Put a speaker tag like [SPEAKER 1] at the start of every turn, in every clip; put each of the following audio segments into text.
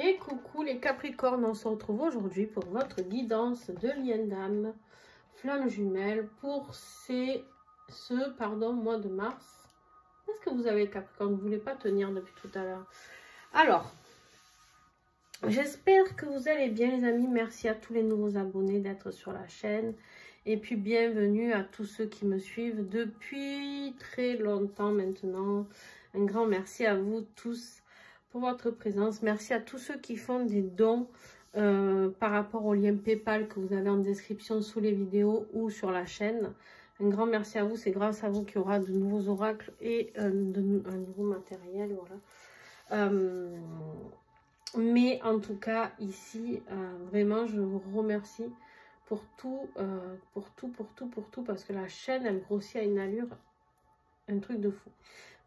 [SPEAKER 1] Et coucou les Capricornes, on se retrouve aujourd'hui pour votre guidance de lien d'âme, flamme jumelle pour ce mois de mars. Est-ce que vous avez Capricorne? Vous ne voulez pas tenir depuis tout à l'heure. Alors, j'espère que vous allez bien les amis. Merci à tous les nouveaux abonnés d'être sur la chaîne. Et puis bienvenue à tous ceux qui me suivent depuis très longtemps maintenant. Un grand merci à vous tous pour votre présence. Merci à tous ceux qui font des dons par rapport au lien PayPal que vous avez en description sous les vidéos ou sur la chaîne. Un grand merci à vous. C'est grâce à vous qu'il y aura de nouveaux oracles et un nouveau matériel. Voilà. Mais en tout cas, ici, vraiment, je vous remercie pour tout, parce que la chaîne, elle grossit à une allure, un truc de fou.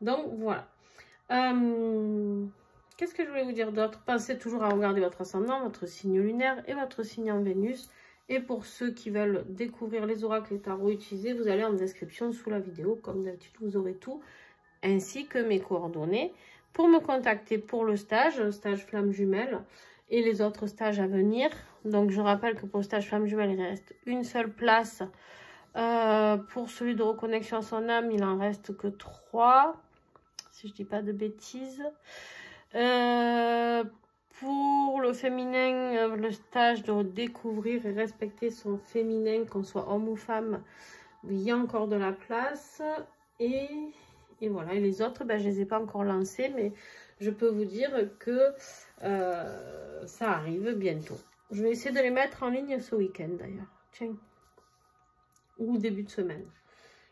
[SPEAKER 1] Donc, voilà. Qu'est-ce que je voulais vous dire d'autre? Pensez toujours à regarder votre ascendant, votre signe lunaire et votre signe en Vénus. Et pour ceux qui veulent découvrir les oracles et tarots utilisés, vous allez en description sous la vidéo. Comme d'habitude, vous aurez tout, ainsi que mes coordonnées pour me contacter pour le stage flamme jumelle et les autres stages à venir. Donc, je rappelle que pour le stage flamme jumelle, il reste une seule place. Pour celui de reconnexion à son âme, il en reste que 3, si je dis pas de bêtises. Pour le féminin, le stage de découvrir et respecter son féminin, qu'on soit homme ou femme, il y a encore de la place. Et voilà, et les autres, ben, je ne les ai pas encore lancés, mais je peux vous dire que ça arrive bientôt. Je vais essayer de les mettre en ligne ce week-end d'ailleurs. Tiens. Ou début de semaine.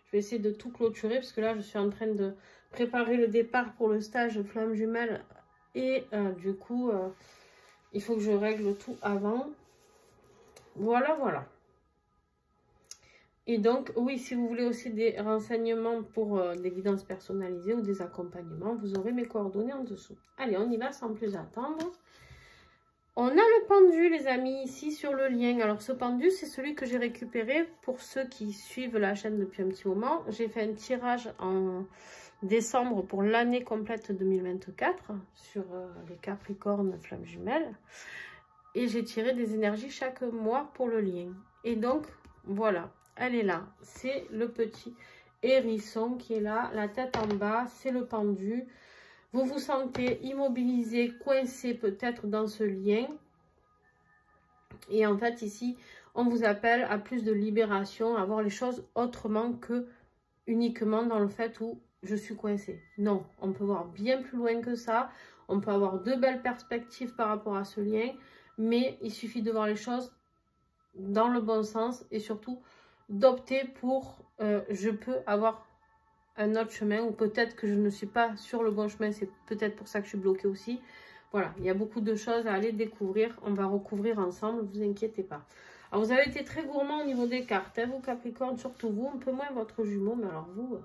[SPEAKER 1] Je vais essayer de tout clôturer parce que là, je suis en train de préparer le départ pour le stage flamme jumelle. Et du coup, il faut que je règle tout avant. Voilà, voilà. Et donc, oui, si vous voulez aussi des renseignements pour des guidances personnalisées ou des accompagnements, vous aurez mes coordonnées en dessous. Allez, on y va sans plus attendre. On a le pendu, les amis, ici sur le lien. Alors, ce pendu, c'est celui que j'ai récupéré pour ceux qui suivent la chaîne depuis un petit moment. J'ai fait un tirage en décembre pour l'année complète 2024 sur les Capricornes flamme jumelle. Et j'ai tiré des énergies chaque mois pour le lien. Et donc, voilà, elle est là. C'est le petit hérisson qui est là, la tête en bas, c'est le pendu. Vous vous sentez immobilisé, coincé peut-être dans ce lien. Et en fait, ici, on vous appelle à plus de libération, à voir les choses autrement que uniquement dans le fait où je suis coincée. Non, on peut voir bien plus loin que ça. On peut avoir de belles perspectives par rapport à ce lien. Mais il suffit de voir les choses dans le bon sens et surtout d'opter pour je peux avoir un autre chemin ou peut-être que je ne suis pas sur le bon chemin, c'est peut-être pour ça que je suis bloquée aussi. Voilà, il y a beaucoup de choses à aller découvrir, on va recouvrir ensemble, ne vous inquiétez pas. Alors vous avez été très gourmand au niveau des cartes, hein, vous Capricorne, surtout vous, un peu moins votre jumeau, mais alors vous...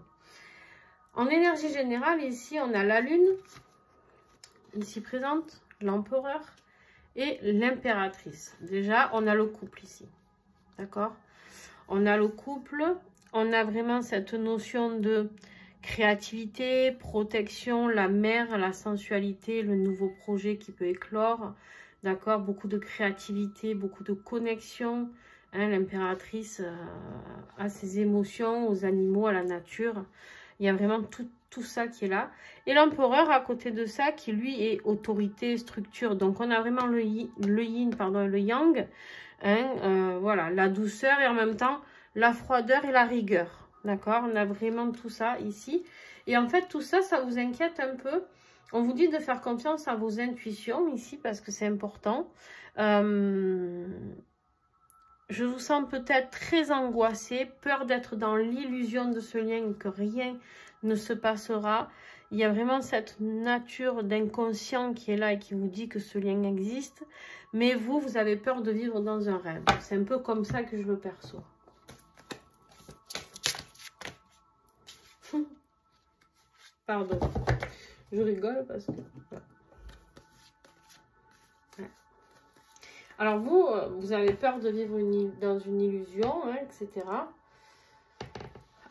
[SPEAKER 1] En énergie générale, ici on a la lune, ici présente, l'empereur et l'impératrice. Déjà, on a le couple ici, d'accord? On a le couple... On a vraiment cette notion de créativité, protection, la mer, la sensualité, le nouveau projet qui peut éclore. D'accord? Beaucoup de créativité, beaucoup de connexion. Hein, l'impératrice a ses émotions, aux animaux, à la nature. Il y a vraiment tout ça qui est là. Et l'empereur, à côté de ça, qui lui est autorité, structure. Donc, on a vraiment le yin, le yang. Hein, voilà, la douceur et en même temps... la froideur et la rigueur, d'accord? On a vraiment tout ça ici. Et en fait, tout ça, ça vous inquiète un peu. On vous dit de faire confiance à vos intuitions ici parce que c'est important. Je vous sens peut-être très angoissée, peur d'être dans l'illusion de ce lien, que rien ne se passera. Il y a vraiment cette nature d'inconscient qui est là et qui vous dit que ce lien existe. Mais vous, vous avez peur de vivre dans un rêve. C'est un peu comme ça que je le perçois. Pardon, je rigole parce que... Ouais. Alors vous avez peur de vivre dans une illusion, hein, etc.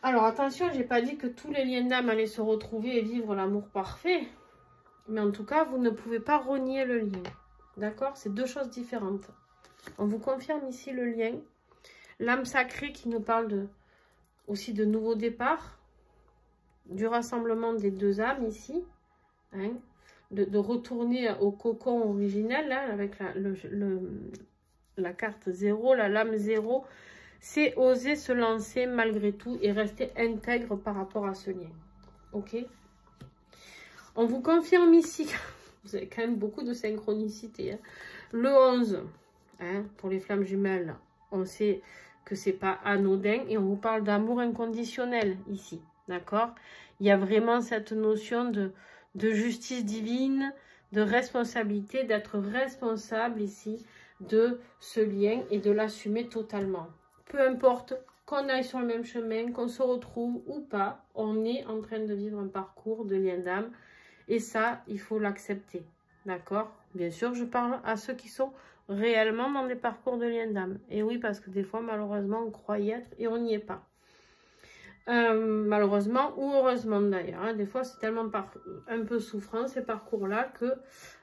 [SPEAKER 1] Alors attention, j'ai pas dit que tous les liens d'âme allaient se retrouver et vivre l'amour parfait. Mais en tout cas, vous ne pouvez pas renier le lien. D'accord? C'est deux choses différentes. On vous confirme ici le lien. L'âme sacrée qui nous parle aussi de nouveau départ, du rassemblement des deux âmes ici, hein, de retourner au cocon originel, là, avec la carte 0, la lame 0, c'est oser se lancer malgré tout et rester intègre par rapport à ce lien. Ok? On vous confirme ici, vous avez quand même beaucoup de synchronicité, hein. Le 11, hein, pour les flammes jumelles, on sait que c'est pas anodin et on vous parle d'amour inconditionnel ici, d'accord? Il y a vraiment cette notion de justice divine, de responsabilité, d'être responsable ici de ce lien et de l'assumer totalement. Peu importe qu'on aille sur le même chemin, qu'on se retrouve ou pas, on est en train de vivre un parcours de lien d'âme et ça, il faut l'accepter, d'accord? Bien sûr, je parle à ceux qui sont réellement dans des parcours de lien d'âme. Et oui, parce que des fois, malheureusement, on croit y être et on n'y est pas. Malheureusement ou heureusement d'ailleurs, hein. Des fois c'est tellement un peu souffrant ces parcours-là que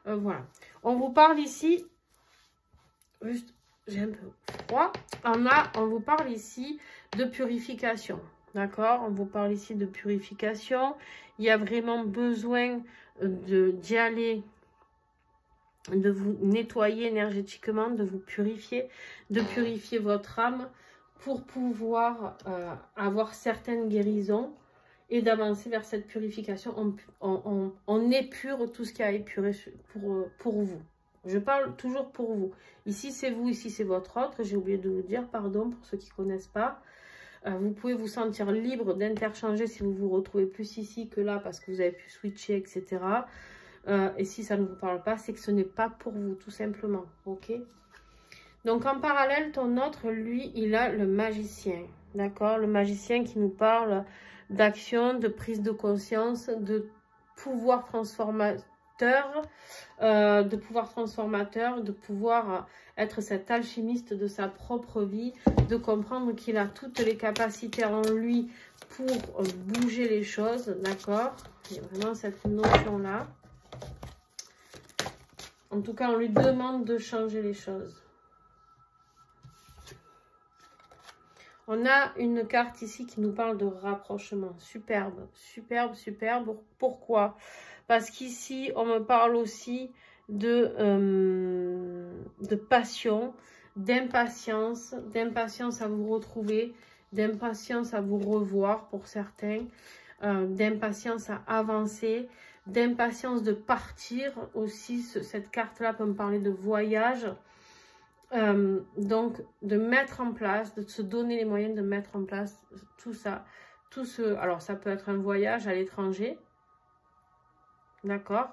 [SPEAKER 1] voilà. On vous parle ici, juste j'ai un peu froid, on vous parle ici de purification, d'accord? On vous parle ici de purification, il y a vraiment besoin d'y aller, de vous nettoyer énergétiquement, de vous purifier, de purifier votre âme, pour pouvoir avoir certaines guérisons et d'avancer vers cette purification. On épure tout ce qui a épuré pour vous. Je parle toujours pour vous. Ici, c'est vous, ici, c'est votre autre. J'ai oublié de vous dire, pardon, pour ceux qui ne connaissent pas. Vous pouvez vous sentir libre d'interchanger si vous vous retrouvez plus ici que là, parce que vous avez pu switcher, etc. Et si ça ne vous parle pas, c'est que ce n'est pas pour vous, tout simplement. Ok ? Donc, en parallèle, ton autre, lui, il a le magicien, d'accord? Le magicien qui nous parle d'action, de prise de conscience, de pouvoir transformateur, de pouvoir être cet alchimiste de sa propre vie, de comprendre qu'il a toutes les capacités en lui pour bouger les choses, d'accord? Il y a vraiment cette notion-là. En tout cas, on lui demande de changer les choses. On a une carte ici qui nous parle de rapprochement. Superbe, superbe, superbe. Pourquoi? Parce qu'ici, on me parle aussi de passion, d'impatience à vous retrouver, d'impatience à vous revoir pour certains, d'impatience à avancer, d'impatience de partir aussi. Cette carte-là peut me parler de voyage. Donc, de mettre en place, de se donner les moyens de mettre en place tout ça. Alors, ça peut être un voyage à l'étranger. D'accord?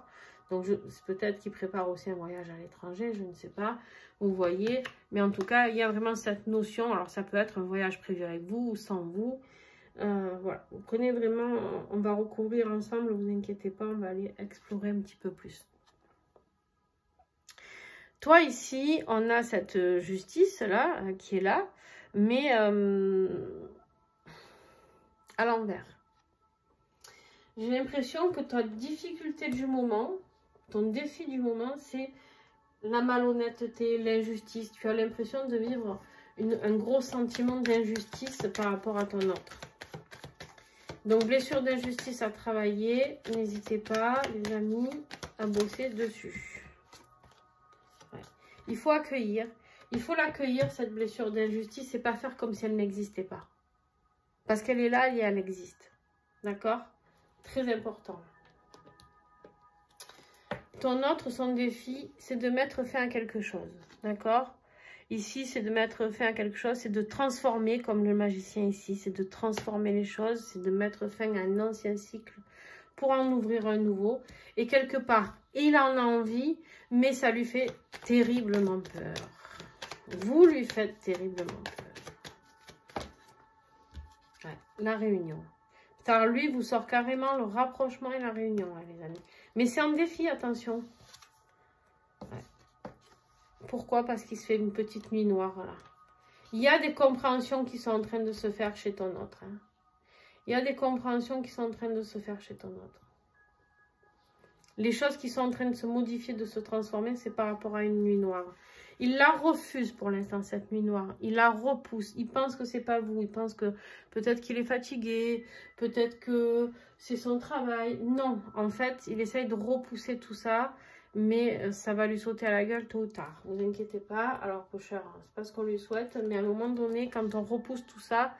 [SPEAKER 1] Donc, c'est peut-être qu'il prépare aussi un voyage à l'étranger, je ne sais pas. Vous voyez. Mais en tout cas, il y a vraiment cette notion. Alors, ça peut être un voyage prévu avec vous ou sans vous. Voilà. Vous connaissez vraiment, on va recouvrir ensemble, ne vous inquiétez pas, on va aller explorer un petit peu plus. Toi, ici, on a cette justice-là, qui est là, mais à l'envers. J'ai l'impression que ta difficulté du moment, ton défi du moment, c'est la malhonnêteté, l'injustice. Tu as l'impression de vivre un gros sentiment d'injustice par rapport à ton autre. Donc, blessure d'injustice à travailler. N'hésitez pas, les amis, à bosser dessus. Il faut accueillir. Il faut l'accueillir, cette blessure d'injustice, et pas faire comme si elle n'existait pas. Parce qu'elle est là et elle existe. D'accord? Très important. Ton autre, son défi, c'est de mettre fin à quelque chose. D'accord? Ici, c'est de mettre fin à quelque chose, c'est de transformer, comme le magicien ici, c'est de transformer les choses, c'est de mettre fin à un ancien cycle pour en ouvrir un nouveau. Et quelque part, il en a envie, mais ça lui fait terriblement peur. Vous lui faites terriblement peur. Ouais, la réunion. Car lui vous sort carrément le rapprochement et la réunion, hein, les amis. Mais c'est un défi, attention. Ouais. Pourquoi? Parce qu'il se fait une petite nuit noire, là. Il y a des compréhensions qui sont en train de se faire chez ton autre. Hein. Il y a des compréhensions qui sont en train de se faire chez ton autre. Les choses qui sont en train de se modifier, de se transformer, c'est par rapport à une nuit noire. Il la refuse pour l'instant, cette nuit noire. Il la repousse. Il pense que c'est pas vous. Il pense que peut-être qu'il est fatigué. Peut-être que c'est son travail. Non, en fait, il essaye de repousser tout ça. Mais ça va lui sauter à la gueule tôt ou tard. Ne vous inquiétez pas. Alors, cocheur, c'est pas ce qu'on lui souhaite. Mais à un moment donné, quand on repousse tout ça,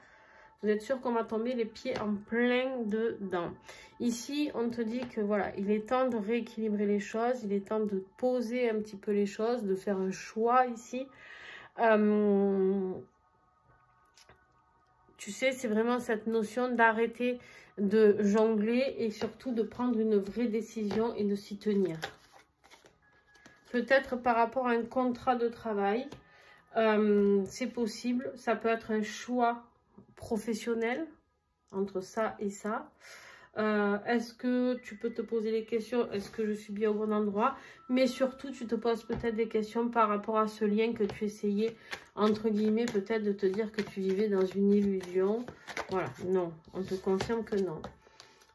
[SPEAKER 1] vous êtes sûr qu'on va tomber les pieds en plein dedans. Ici, on te dit que voilà, il est temps de rééquilibrer les choses. Il est temps de poser un petit peu les choses, de faire un choix ici. Tu sais, c'est vraiment cette notion d'arrêter de jongler et surtout de prendre une vraie décision et de s'y tenir. Peut-être par rapport à un contrat de travail, c'est possible. Ça peut être un choix professionnel entre ça et ça. Est-ce que tu peux te poser des questions? Est-ce que je suis bien au bon endroit? Mais surtout, tu te poses peut-être des questions par rapport à ce lien que tu essayais, entre guillemets, peut-être de te dire que tu vivais dans une illusion. Voilà, non, on te confirme que non.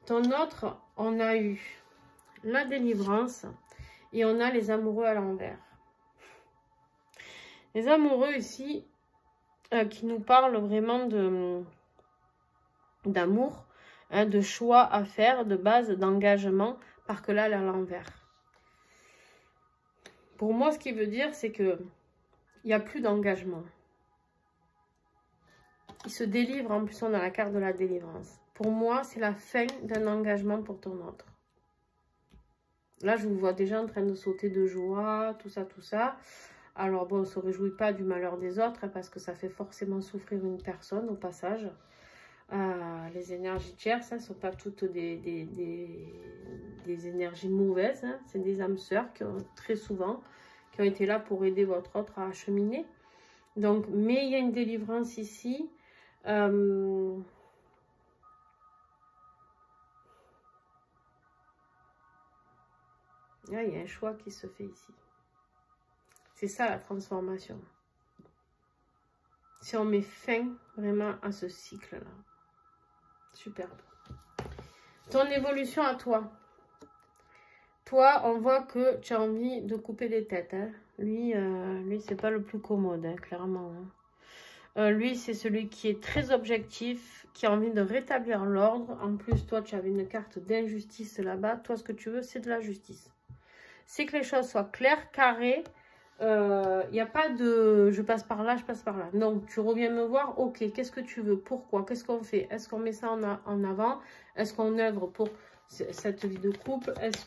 [SPEAKER 1] Ton autre, on a eu la délivrance et on a les amoureux à l'envers. Les amoureux ici, qui nous parlent vraiment d'amour, hein, de choix à faire, de base, d'engagement, par que là, elle est à l'envers. Pour moi, ce qui veut dire, c'est que il n'y a plus d'engagement. Il se délivre, en plus on a la carte de la délivrance. Pour moi, c'est la fin d'un engagement pour ton autre. Là, je vous vois déjà en train de sauter de joie, tout ça, tout ça. Alors bon, on ne se réjouit pas du malheur des autres, hein, parce que ça fait forcément souffrir une personne au passage. Les énergies tierces, ne sont pas toutes des énergies mauvaises. Hein. C'est des âmes sœurs qui ont très souvent qui ont été là pour aider votre autre à cheminer. Donc, mais il y a une délivrance ici. Là, il y a un choix qui se fait ici. C'est ça la transformation. Si on met fin vraiment à ce cycle-là. Superbe. Ton évolution à toi. Toi, on voit que tu as envie de couper des têtes. Hein. Lui, c'est pas le plus commode, hein, clairement. Hein. Lui, c'est celui qui est très objectif, qui a envie de rétablir l'ordre. En plus, toi, tu avais une carte d'injustice là-bas. Toi, ce que tu veux, c'est de la justice. C'est que les choses soient claires, carrées. Il n'y a pas de je passe par là, je passe par là. Non, tu reviens me voir, ok, qu'est-ce que tu veux, pourquoi, qu'est-ce qu'on fait, est-ce qu'on met ça en avant, est-ce qu'on œuvre pour cette vie de couple, est-ce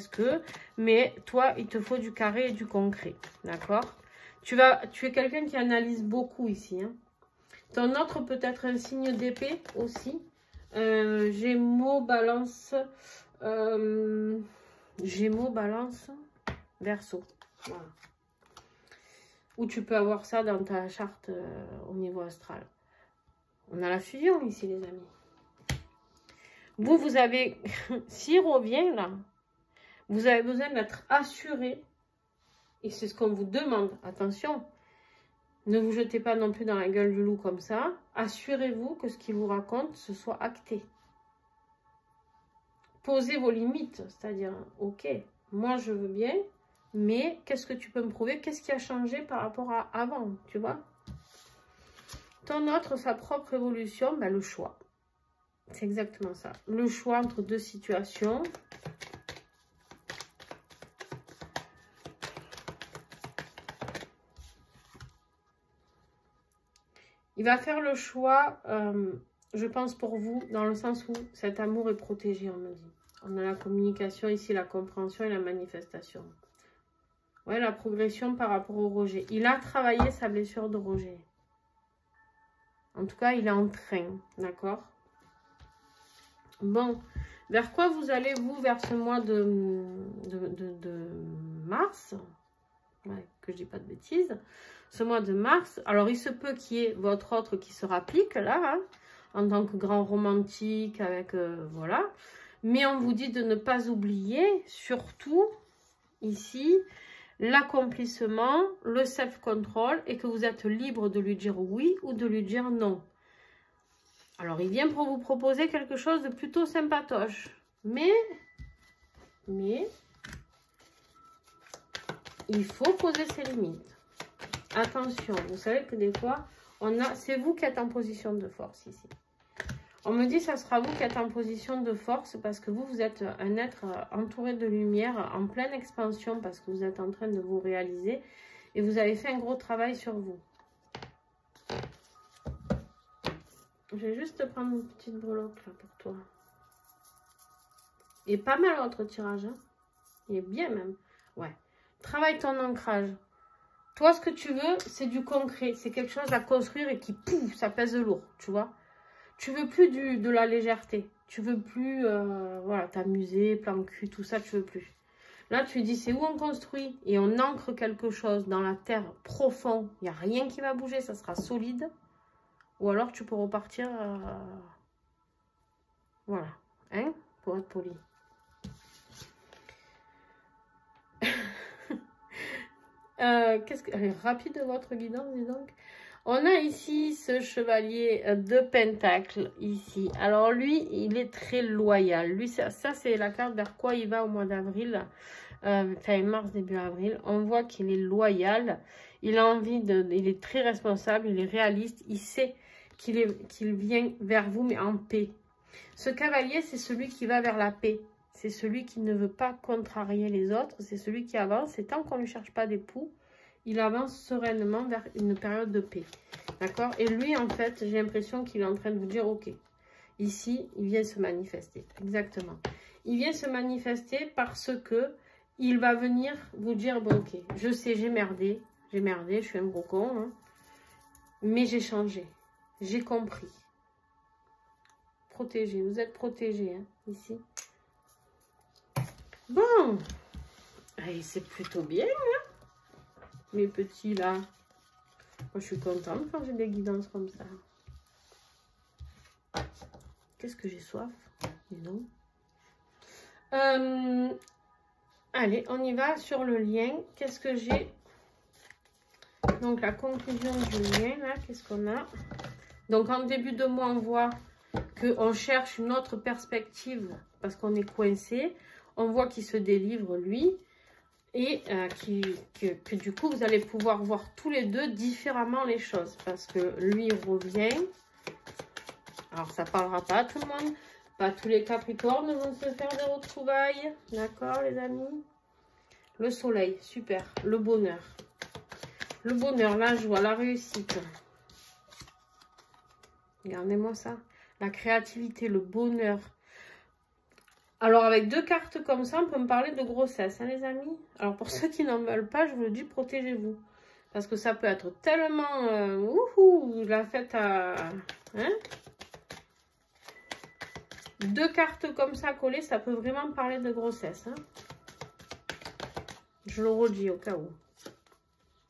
[SPEAKER 1] que, mais toi, il te faut du carré et du concret, d'accord? Tu es quelqu'un qui analyse beaucoup ici, hein. Ton autre peut être un signe d'épée aussi, Gémeaux, Balance, Gémeaux, Balance, Verseau. Voilà. Ou tu peux avoir ça dans ta charte au niveau astral. On a la fusion ici, les amis. Vous avez, s'il revient là, vous avez besoin d'être assuré. Et c'est ce qu'on vous demande. Attention, ne vous jetez pas non plus dans la gueule du loup comme ça. Assurez-vous que ce qu'il vous raconte, ce soit acté. Posez vos limites. C'est-à-dire, ok, moi je veux bien. Mais qu'est-ce que tu peux me prouver? Qu'est-ce qui a changé par rapport à avant? Tu vois? Ton autre, sa propre évolution, ben, le choix. C'est exactement ça. Le choix entre deux situations. Il va faire le choix, je pense pour vous, dans le sens où cet amour est protégé, on me dit. On a la communication ici, la compréhension et la manifestation. Ouais, la progression par rapport au rejet. Il a travaillé sa blessure de rejet. En tout cas, il est en train, d'accord? Bon, vers quoi vous allez, vous, vers ce mois de mars? Ouais, que je dis pas de bêtises. Ce mois de mars, alors il se peut qu'il y ait votre autre qui se rapplique, là, hein, en tant que grand romantique, avec, voilà. Mais on vous dit de ne pas oublier, surtout, ici, l'accomplissement, le self-control et que vous êtes libre de lui dire oui ou de lui dire non. Alors, il vient pour vous proposer quelque chose de plutôt sympatoche. Mais, Mais il faut poser ses limites. Attention, vous savez que des fois, c'est vous qui êtes en position de force ici. On me dit que ça sera vous qui êtes en position de force parce que vous êtes un être entouré de lumière, en pleine expansion parce que vous êtes en train de vous réaliser et vous avez fait un gros travail sur vous. Je vais juste te prendre une petite breloque là pour toi. Et pas mal votre tirage, hein. Il est bien même. Ouais. Travaille ton ancrage. Toi, ce que tu veux, c'est du concret. C'est quelque chose à construire et qui, pouf, ça pèse lourd, tu vois. Tu veux plus de la légèreté. Tu veux plus, voilà, t'amuser, plan cul, tout ça, tu veux plus. Là, tu dis, c'est où on construit et on ancre quelque chose dans la terre profond. Il n'y a rien qui va bouger, ça sera solide. Ou alors, tu peux repartir, voilà, hein, pour être poli. Qu'est-ce que... Allez, rapide votre guidance, dis donc. On a ici ce chevalier de Pentacle, ici. Alors, lui, il est très loyal. Lui, ça c'est la carte vers quoi il va au mois d'avril. Fin mars, début avril. On voit qu'il est loyal. Il a envie de... Il est très responsable, il est réaliste. Il sait qu'il vient vers vous, mais en paix. Ce cavalier, c'est celui qui va vers la paix. C'est celui qui ne veut pas contrarier les autres. C'est celui qui avance. Et tant qu'on ne lui cherche pas d'époux, il avance sereinement vers une période de paix. D'accord? Et lui, en fait, j'ai l'impression qu'il est en train de vous dire, ok, ici, il vient se manifester. Exactement. Il vient se manifester parce que il va venir vous dire, bon, ok, je sais, j'ai merdé, je suis un gros con, hein, mais j'ai changé. J'ai compris. Protégé, vous êtes protégé, hein, ici. Bon, c'est plutôt bien, hein, mes petits là. Moi, je suis contente quand j'ai des guidances comme ça. Qu'est-ce que j'ai soif? Dis donc. Allez, on y va sur le lien. Qu'est-ce que j'ai? Donc, la conclusion du lien, là, qu'est-ce qu'on a? Donc, en début de mois, on voit qu'on cherche une autre perspective parce qu'on est coincé. On voit qu'il se délivre, lui. Et que du coup, vous allez pouvoir voir tous les deux différemment les choses. Parce que lui revient. Alors, ça ne parlera pas à tout le monde. Pas tous les Capricornes vont se faire des retrouvailles. D'accord, les amis? Le soleil, super. Le bonheur. Le bonheur, la joie, la réussite. Regardez-moi ça. La créativité, le bonheur. Alors, avec deux cartes comme ça, on peut me parler de grossesse, hein, les amis. Alors, pour ceux qui n'en veulent pas, je vous le dis, protégez-vous. Parce que ça peut être tellement... wouhou, la fête à... Hein? Deux cartes comme ça collées, ça peut vraiment parler de grossesse. Hein? Je le redis au cas où.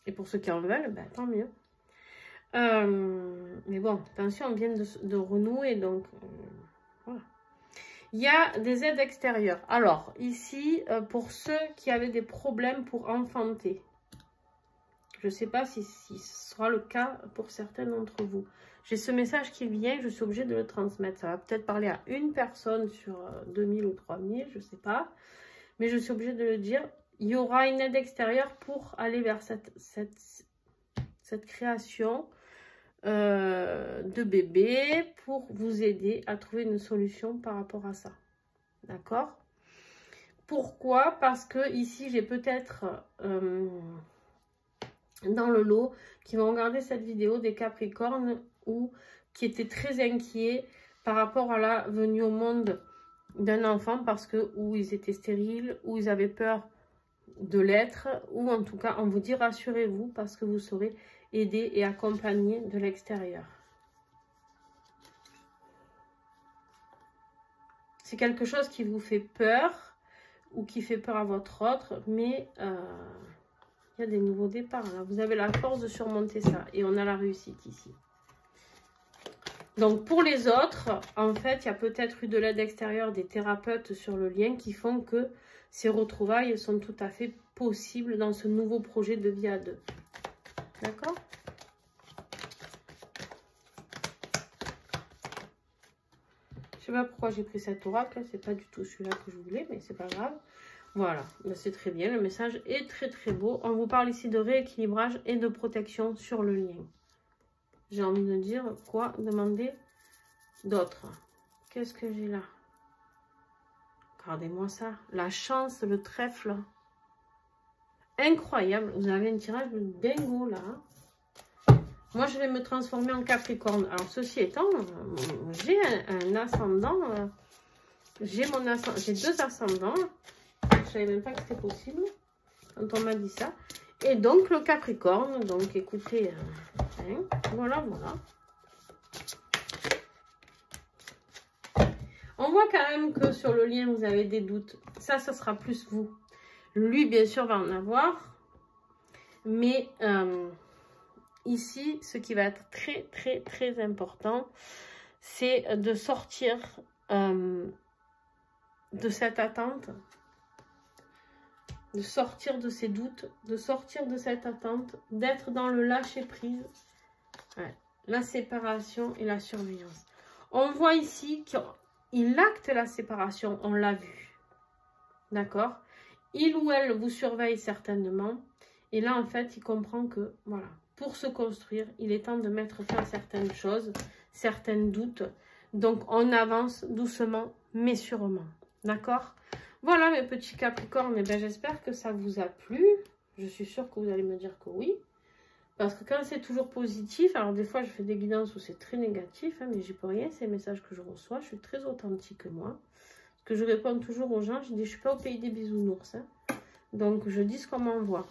[SPEAKER 1] Et pour ceux qui en veulent, ben, tant mieux. Mais bon, attention, on vient de renouer, donc... voilà. Il y a des aides extérieures. Alors, ici, pour ceux qui avaient des problèmes pour enfanter, je ne sais pas si ce sera le cas pour certains d'entre vous. J'ai ce message qui vient, je suis obligée de le transmettre. Ça va peut-être parler à une personne sur 2000 ou 3000, je ne sais pas. Mais je suis obligée de le dire. Il y aura une aide extérieure pour aller vers cette création de bébé pour vous aider à trouver une solution par rapport à ça. D'accord? Pourquoi? Parce que ici, j'ai peut-être dans le lot qui vont regarder cette vidéo des Capricornes ou qui étaient très inquiets par rapport à la venue au monde d'un enfant parce que ou ils étaient stériles, ou ils avaient peur de l'être, ou en tout cas, on vous dit rassurez-vous parce que vous serez aidé et accompagné de l'extérieur. C'est quelque chose qui vous fait peur ou qui fait peur à votre autre, mais il y a des nouveaux départs. Là. Vous avez la force de surmonter ça et on a la réussite ici. Donc pour les autres, en fait, il y a peut-être eu de l'aide extérieure des thérapeutes sur le lien qui font que ces retrouvailles sont tout à fait possibles dans ce nouveau projet de vie à deux. D'accord? Je sais pas pourquoi j'ai pris cet oracle, c'est pas du tout celui-là que je voulais, mais c'est pas grave. Voilà, c'est très bien. Le message est très très beau. On vous parle ici de rééquilibrage et de protection sur le lien. J'ai envie de dire quoi demander d'autre. Qu'est-ce que j'ai là? Regardez-moi ça. La chance, le trèfle. Incroyable. Vous avez un tirage de dingo là. Moi, je vais me transformer en Capricorne. Alors, ceci étant, j'ai un ascendant. J'ai deux ascendants. Je ne savais même pas que c'était possible quand on m'a dit ça. Et donc, le Capricorne. Donc, écoutez, voilà, voilà. On voit quand même que sur le lien, vous avez des doutes. Ça sera plus vous. Lui, bien sûr, va en avoir. Mais ici, ce qui va être très, très, très important, c'est de sortir de cette attente, de sortir de ces doutes, de sortir de cette attente, d'être dans le lâcher-prise, ouais, la séparation et la surveillance. On voit ici qu'il acte la séparation, on l'a vu, d'accord? Il ou elle vous surveille certainement, et là, en fait, il comprend que, voilà, pour se construire, il est temps de mettre fin à certaines choses, certains doutes. Donc, on avance doucement, mais sûrement. D'accord? Voilà, mes petits Capricornes. Eh bien, j'espère que ça vous a plu. Je suis sûre que vous allez me dire que oui. Parce que quand c'est toujours positif, alors des fois, je fais des guidances où c'est très négatif, hein, mais j'y peux rien. C'est les messages que je reçois. Je suis très authentique, moi. Parce que je réponds toujours aux gens. Je dis, je ne suis pas au pays des bisounours. Hein. Donc, je dis ce qu'on m'envoie.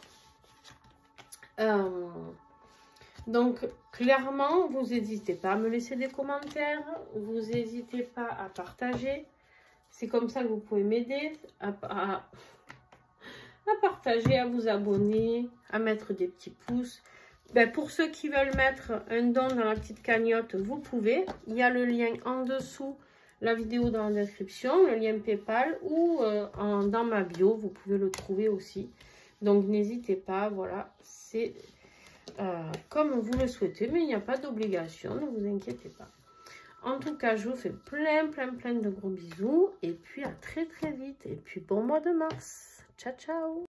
[SPEAKER 1] Donc, clairement, vous n'hésitez pas à me laisser des commentaires, vous n'hésitez pas à partager. C'est comme ça que vous pouvez m'aider à partager, à vous abonner, à mettre des petits pouces. Ben, pour ceux qui veulent mettre un don dans la petite cagnotte, vous pouvez. Il y a le lien en dessous, la vidéo dans la description, le lien PayPal ou dans ma bio, vous pouvez le trouver aussi. Donc, n'hésitez pas, voilà, c'est comme vous le souhaitez, mais il n'y a pas d'obligation, ne vous inquiétez pas. En tout cas, je vous fais plein de gros bisous, et puis à très vite, et puis bon mois de mars. Ciao, ciao!